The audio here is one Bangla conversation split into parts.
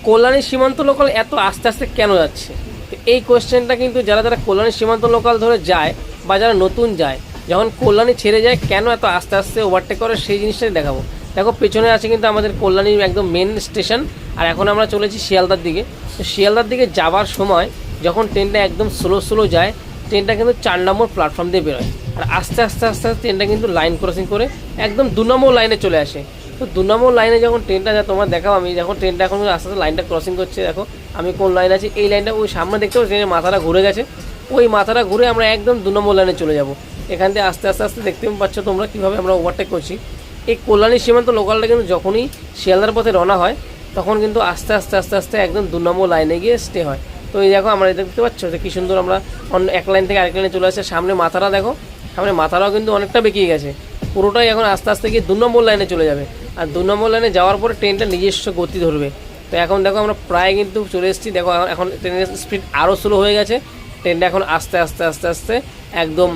কল্যাণী সীমান্ত লোকাল এত আস্তে আস্তে কেন যাচ্ছে? তো এই কোয়েশ্চেনটা কিন্তু যারা যারা কল্যাণী সীমান্ত লোকাল ধরে যায় বা যারা নতুন যায়, যখন কল্যাণী ছেড়ে যায় কেন এত আস্তে আস্তে ওভারটেক করে সেই জিনিসটাই দেখাবো। দেখো পেছনে আছে কিন্তু আমাদের কল্যাণীর একদম মেন স্টেশন, আর এখন আমরা চলেছি শিয়ালদার দিকে। তো শিয়ালদার দিকে যাওয়ার সময় যখন ট্রেনটা একদম স্লো যায়, ট্রেনটা কিন্তু 4 নম্বর প্ল্যাটফর্ম দিয়ে বেরোয়, আর আস্তে আস্তে আস্তে আস্তে ট্রেনটা কিন্তু লাইন ক্রসিং করে একদম 2 নম্বর লাইনে চলে আসে। তো 2 নম্বর লাইনে যখন ট্রেনটা যায়, তোমার দেখাও, আমি যখন ট্রেনটা এখন আস্তে আস্তে লাইনটা ক্রসিং করছে, দেখো আমি কোন লাইন আছি, এই লাইনটা ওই সামনে দেখতে পাচ্ছি ট্রেনের মাথাটা ঘুরে গেছে, ওই মাথাটা ঘুরে আমরা একদম 2 নম্বর লাইনে চলে যাব। এখান থেকে আস্তে আস্তে আস্তে দেখতে পাচ্ছ তোমরা কীভাবে আমরা ওভারটেক করছি। এই কল্যাণী সীমান্ত লোকালটা কিন্তু যখনই শিয়ালদার পথে রওনা হয় তখন কিন্তু আস্তে আস্তে আস্তে আস্তে একদম 2 নম্বর লাইনে গিয়ে স্টে হয়। তো এই দেখো আমরা দেখতে পাচ্ছ যে কী সুন্দর আমরা অন্য এক লাইন থেকে আরেক লাইনে চলে আসছে। সামনে মাথাটা দেখো, সামনে মাথাটাও কিন্তু অনেকটা বেঁকিয়ে গেছে, পুরোটাই এখন আস্তে আস্তে গিয়ে 2 নম্বর লাইনে চলে যাবে। আর 2 নম্বর লাইনে যাওয়ার পরে ট্রেনটা নিজস্ব গতি ধরবে। তো এখন দেখো আমরা প্রায় কিন্তু চলে এসেছি। দেখো এখন ট্রেনের স্পিড আরও স্লো হয়ে গেছে, ট্রেনটা এখন আস্তে আস্তে আস্তে আস্তে একদম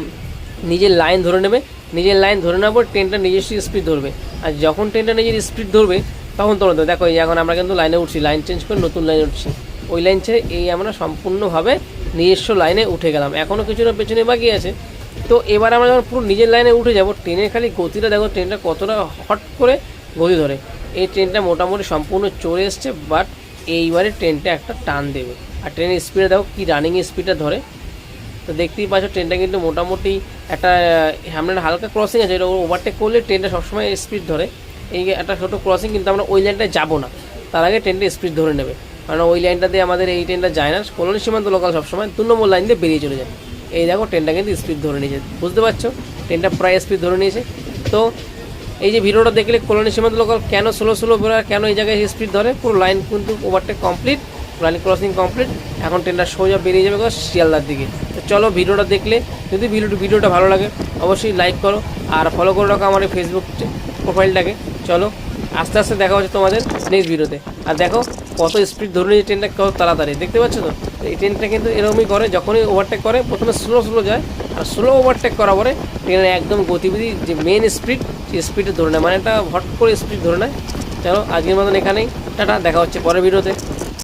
নিজের লাইন ধরে নেবে। নিজের লাইন ধরে নেওয়ার পর ট্রেনটা নিজস্ব স্পিড ধরবে। আর যখন ট্রেনটা নিজের স্পিড ধরবে তখন তোমরা দেখো এই এখন আমরা কিন্তু লাইনে উঠছি, লাইন চেঞ্জ করে নতুন লাইনে উঠছি। ওই লাইন ছেড়ে এই আমরা সম্পূর্ণভাবে নিজস্ব লাইনে উঠে গেলাম। এখনও কিছুটা পেছনে বাকি আছে। তো এবার আমরা যখন পুরো নিজের লাইনে উঠে যাব, ট্রেনের খালি গতিটা দেখো, ট্রেনটা কতটা হট করে গতি ধরে। এই ট্রেনটা মোটামুটি সম্পূর্ণ চলে এসছে, বাট এইবারে ট্রেনটা একটা টান দেবে। আর ট্রেনের স্পিডে দেখো কী রানিং স্পিডটা ধরে। তো দেখতেই পাচ্ছ ট্রেনটা কিন্তু মোটামুটি একটা সামনে হালকা ক্রসিং আছে, এটা ওভারটেক করলে ট্রেনটা সবসময় স্পিড ধরে। এই একটা ছোটো ক্রসিং, কিন্তু আমরা ওই লাইনটায় যাবো না, তার আগে ট্রেনটা স্পিড ধরে নেবে, কারণ ওই লাইনটা দিয়ে আমাদের এই ট্রেনটা যায় না। কল্যাণী সীমান্ত লোকাল সবসময় 2 নম্বর লাইন দিয়ে বেরিয়ে চলে যায়। এই দেখো ট্রেনটা কিন্তু স্পিড ধরে নিয়েছে, বুঝতে পারছো ট্রেনটা প্রায় স্পিড ধরে নিয়েছে। তো এই যে ভিডিওটা দেখলে কল্যাণী সীমান্ত লোকাল কেন স্লো বেরোয়, কেন এই জায়গায় স্পিড ধরে, পুরো লাইন কিন্তু overtake complete, line crossing complete. এখন ট্রেনটা সোজা বেরিয়ে যাবে শিয়ালদার দিকে। তো চলো ভিডিওটা দেখলে, যদি ভিডিওটা ভালো লাগে অবশ্যই লাইক করো আর ফলো করে রাখো আমার এই ফেসবুক প্রোফাইলটাকে। চলো আস্তে আস্তে দেখা হচ্ছে তোমাদের নেক্সট ভিডিওতে। আর দেখো কত স্পিড ধরে নিয়েছে ট্রেনটা, কত তাড়াতাড়ি, দেখতে পাচ্ছ তো। এই ট্রেনটা কিন্তু এরকমই করে, যখনই ওভারটেক করে প্রথমে স্লো যায়, আর স্লো ওভারটেক করার পরে ট্রেনের একদম গতিবিধি যে মেন স্পিড, সেই স্পিডে ধরে নেয়, মানে একটা হট করে স্পিড ধরে নেয়। চলো আজকের মতন এখানেই, টাটা, দেখা হচ্ছে পরের ভিডিওতে।